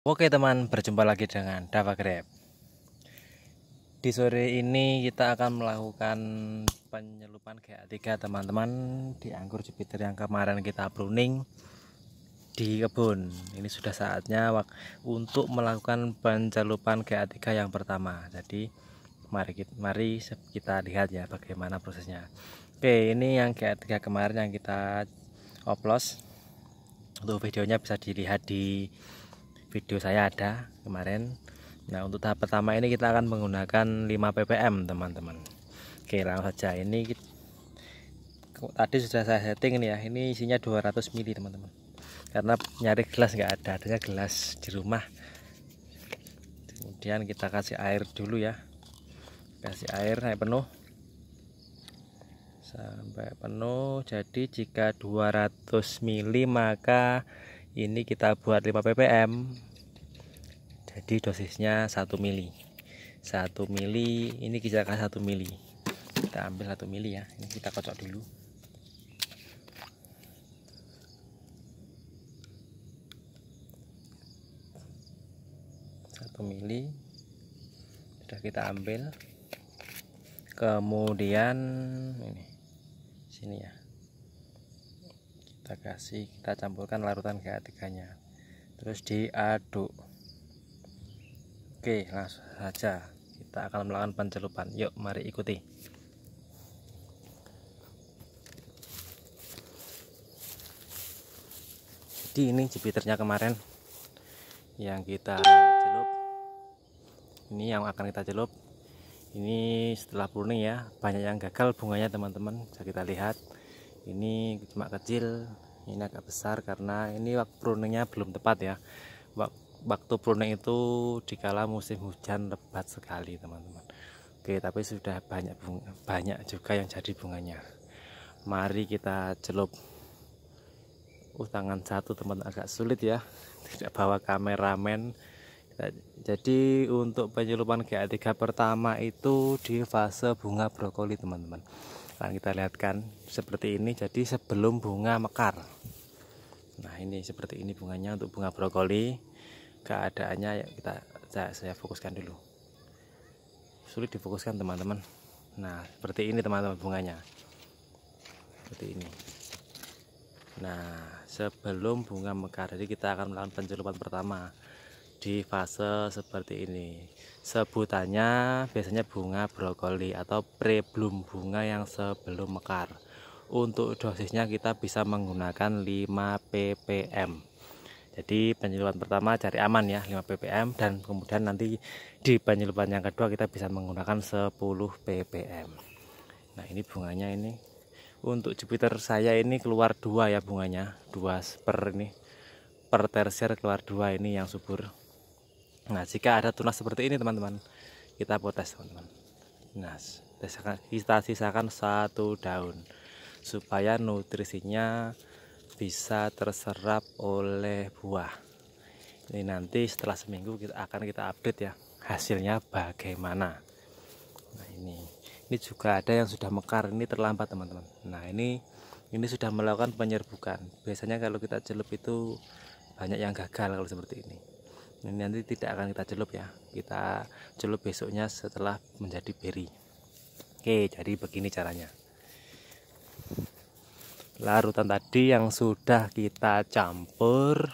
Oke teman, berjumpa lagi dengan Dava Grab. Di sore ini kita akan melakukan penyelupan GA3 teman-teman di anggur Jupiter yang kemarin kita pruning di kebun. Ini sudah saatnya untuk melakukan pencelupan GA3 yang pertama. Jadi mari kita lihat ya bagaimana prosesnya. Oke, ini yang GA3 kemarin yang kita oplos. Untuk videonya bisa dilihat di video saya ada kemarin. Nah, untuk tahap pertama ini kita akan menggunakan 5 ppm teman-teman. Oke, langsung saja. Ini tadi sudah saya setting ini ya. Ini isinya 200 ml teman-teman, karena nyari gelas nggak ada, adanya gelas di rumah. Kemudian kita kasih air dulu ya, kasih air sampai penuh. Jadi jika 200 ml maka ini kita buat 5 ppm. Jadi dosisnya 1 mili. 1 mili ini kita kasih 1 mili. Kita ambil 1 mili ya. Ini kita kocok dulu. Satu mili sudah kita ambil. Kemudian ini sini ya. Kita campurkan larutan GA3-nya. Terus diaduk. Oke, langsung saja kita akan melakukan pencelupan. Yuk, mari ikuti. Jadi ini Jupiternya kemarin yang kita celup. Ini yang akan kita celup. Ini setelah pruning ya, banyak yang gagal bunganya teman-teman. Bisa kita lihat. Ini cuma kecil, ini agak besar karena ini waktu pruningnya belum tepat ya. Waktu pruning itu dikala musim hujan lebat sekali teman-teman. Oke, tapi sudah banyak juga yang jadi bunganya. Mari kita celup. Tangan satu teman agak sulit ya, tidak bawa kameramen. Jadi untuk penyelupan GA3 pertama itu di fase bunga brokoli teman-teman. Akan kita lihatkan seperti ini. Jadi sebelum bunga mekar. Nah, ini seperti ini bunganya untuk bunga brokoli. Keadaannya ya saya fokuskan dulu. Sulit difokuskan teman-teman. Nah, seperti ini teman-teman bunganya. Seperti ini. Nah, sebelum bunga mekar, jadi kita akan melakukan pencelupan pertama di fase seperti ini. Sebutannya biasanya bunga brokoli atau pre-bloom, bunga yang sebelum mekar. Untuk dosisnya kita bisa menggunakan 5 ppm. Jadi penyelupan pertama cari aman ya 5 ppm, dan kemudian nanti di penyelupan yang kedua kita bisa menggunakan 10 ppm. Nah, ini bunganya ini. Untuk Jupiter saya ini keluar 2 ya bunganya. 2 per tersier keluar 2 ini yang subur. Nah, jika ada tunas seperti ini teman-teman, kita potes teman-teman. Nah, kita sisakan 1 daun supaya nutrisinya bisa terserap oleh buah. Ini nanti setelah seminggu kita update ya hasilnya bagaimana. Nah, ini juga ada yang sudah mekar, ini terlambat teman-teman. Nah, ini sudah melakukan penyerbukan. Biasanya kalau kita celup itu banyak yang gagal kalau seperti ini. Ini nanti tidak akan kita celup ya, kita celup besoknya setelah menjadi beri. Oke, jadi begini caranya. Larutan tadi yang sudah kita campur,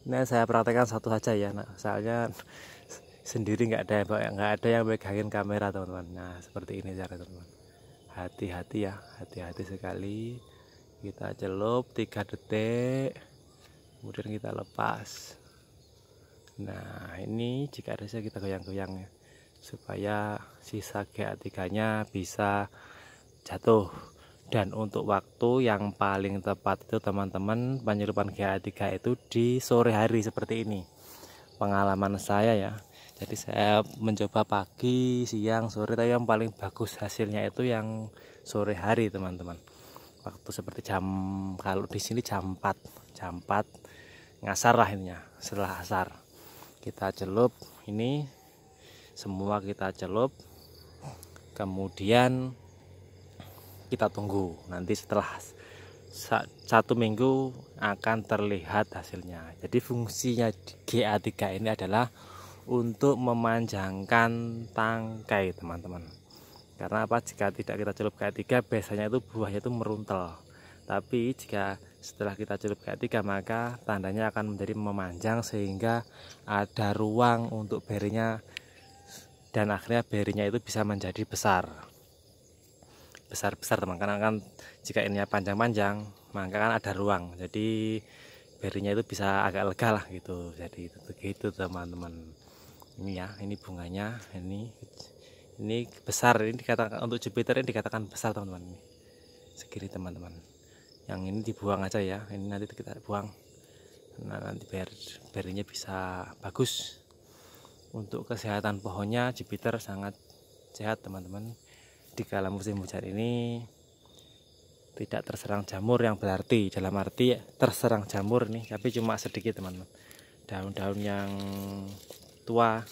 ini saya praktekkan satu saja ya. Nah, soalnya sendiri nggak ada yang pegangin kamera teman-teman. Nah, seperti ini cara teman-teman. Hati-hati ya, hati-hati sekali. Kita celup 3 detik, kemudian kita lepas. Nah, ini jika ada kita goyang-goyang ya, supaya sisa GA3-nya bisa jatuh. Dan untuk waktu yang paling tepat itu teman-teman, penyelupan GA3 itu di sore hari seperti ini. Pengalaman saya ya. Jadi saya mencoba pagi, siang, sore, tapi yang paling bagus hasilnya itu yang sore hari teman-teman. Waktu seperti kalau di sini jam 4 ngasar lah ininya. Setelah asar kita celup, ini semua kita celup. Kemudian kita tunggu nanti setelah 1 minggu akan terlihat hasilnya. Jadi fungsinya GA3 ini adalah untuk memanjangkan tangkai teman-teman. Karena apa? Jika tidak kita celup GA3 biasanya itu buahnya itu meruntel. Tapi jika setelah kita celup GA3 maka tandanya akan menjadi memanjang sehingga ada ruang untuk berinya, dan akhirnya berinya itu bisa menjadi besar teman, karena kan jika ininya panjang-panjang maka kan ada ruang, jadi berinya itu bisa agak lega lah gitu. Jadi begitu teman-teman. Ini ya, ini bunganya, ini besar, ini dikatakan untuk Jupiter ini dikatakan besar teman-teman. Ini segini teman-teman, yang ini dibuang aja ya, ini nanti kita buang. Nah, nanti berinya bisa bagus. Untuk kesehatan pohonnya Jupiter sangat sehat teman-teman. Di kala musim hujan ini tidak terserang jamur, yang berarti dalam arti terserang jamur nih, tapi cuma sedikit teman-teman. Daun-daun yang tua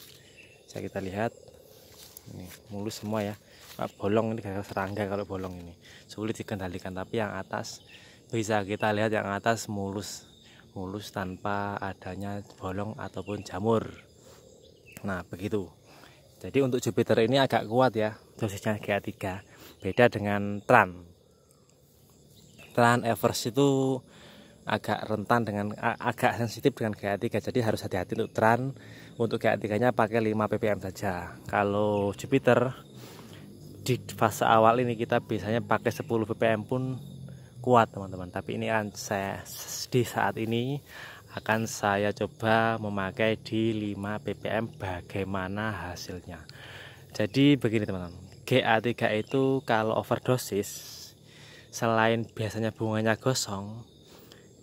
bisa kita lihat ini mulus semua ya. Bolong ini gara-gara serangga, kalau bolong ini sulit dikendalikan, tapi yang atas bisa kita lihat, yang atas mulus tanpa adanya bolong ataupun jamur. Nah begitu. Jadi untuk Jupiter ini agak kuat ya dosisnya GA3, beda dengan Tran Everest itu agak rentan dengan agak sensitif dengan GA3, jadi harus hati-hati untuk Tran. Untuk GA3 nya pakai 5 ppm saja. Kalau Jupiter di fase awal ini kita biasanya pakai 10 ppm pun kuat teman-teman, tapi ini kan di saat ini akan saya coba memakai di 5 ppm bagaimana hasilnya. Jadi begini teman-teman, GA3 itu kalau overdosis, selain biasanya bunganya gosong,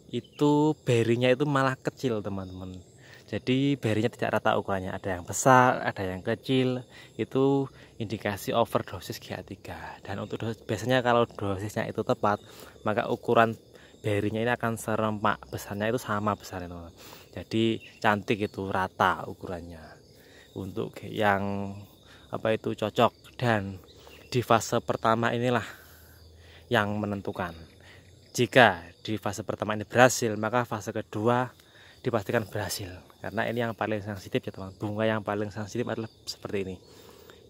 itu berinya itu malah kecil teman-teman. Jadi berinya tidak rata ukurannya, ada yang besar, ada yang kecil. Itu indikasi overdosis GA3. Dan untuk biasanya kalau dosisnya itu tepat, maka ukuran berinya ini akan serempak, besarnya itu sama besarnya teman-teman. Jadi cantik, itu rata ukurannya. Untuk yang apa itu cocok, dan di fase pertama inilah yang menentukan. Jika di fase pertama ini berhasil, maka fase kedua dipastikan berhasil, karena ini yang paling sensitif ya teman. Bunga yang paling sensitif adalah seperti ini,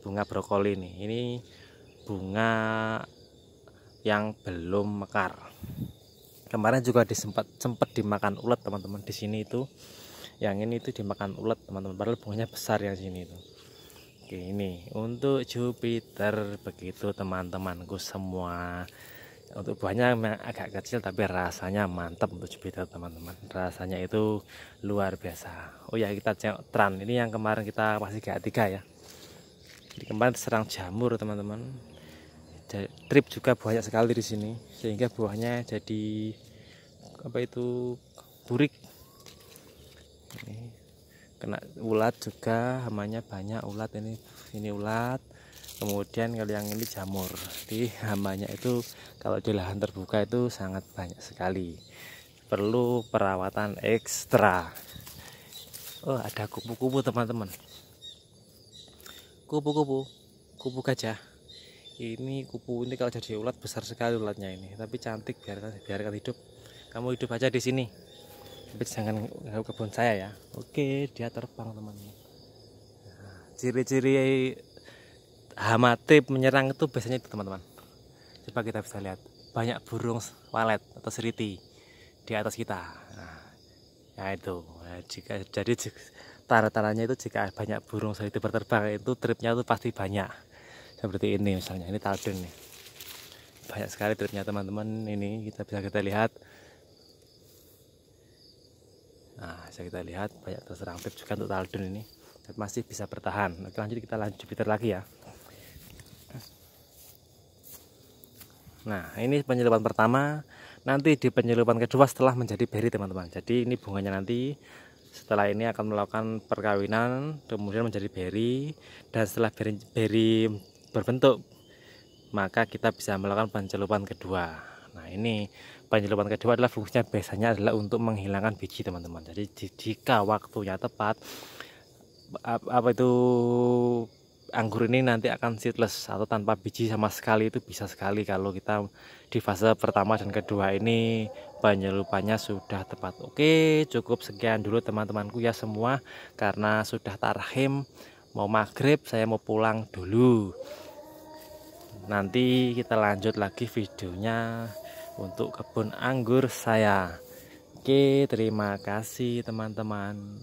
bunga brokoli ini bunga yang belum mekar. Kemarin juga sempat dimakan ulat teman-teman. Di sini itu yang ini itu dimakan ulat teman-teman, padahal bunganya besar yang sini itu. Oke, ini untuk Jupiter begitu teman-temanku semua. Untuk buahnya memang agak kecil tapi rasanya mantap untuk Jupiter teman-teman. Rasanya itu luar biasa. Oh ya, kita cek Tran ini yang kemarin kita masih GA3 ya. Jadi kemarin serang jamur teman-teman. Trip juga banyak sekali di sini, sehingga buahnya jadi apa itu burik. Ini kena ulat juga, hamanya banyak ulat ini ulat. Kemudian kalau yang ini jamur, di hamanya itu kalau di lahan terbuka itu sangat banyak sekali, perlu perawatan ekstra. Oh, ada kupu-kupu teman-teman, kupu gajah. Ini kupu ini kalau jadi ulat besar sekali ulatnya ini, tapi cantik. Biarkan hidup, kamu hidup aja di sini, tapi jangan ganggu kebun saya ya. Oke, dia terbang teman-teman. Nah, ciri-ciri hama trip menyerang itu biasanya itu teman-teman. Coba kita bisa lihat banyak burung walet atau seriti di atas kita. Nah, ya itu. Nah, jadi tanda-tandanya itu jika banyak burung seriti berterbang, itu tripnya itu pasti banyak. Seperti ini misalnya, ini taldun nih, banyak sekali tripnya teman-teman. Ini kita lihat. Nah, bisa kita lihat banyak terserang trip juga untuk taldun ini, tapi masih bisa bertahan. Oke, lanjut, kita lanjut Jupiter lagi ya. Nah, ini penyelupan pertama. Nanti di penyelupan kedua setelah menjadi beri teman-teman. Jadi ini bunganya nanti setelah ini akan melakukan perkawinan, kemudian menjadi beri, dan setelah beri berbentuk, maka kita bisa melakukan pencelupan kedua. Nah, ini pencelupan kedua adalah fungsinya biasanya adalah untuk menghilangkan biji teman-teman. Jadi jika waktunya tepat, apa itu anggur ini nanti akan seedless atau tanpa biji sama sekali, itu bisa sekali kalau kita di fase pertama dan kedua ini penyelupannya sudah tepat. Oke, cukup sekian dulu teman-temanku ya semua, karena sudah tarhim mau maghrib, saya mau pulang dulu. Nanti kita lanjut lagi videonya untuk kebun anggur saya. Oke, terima kasih teman-teman.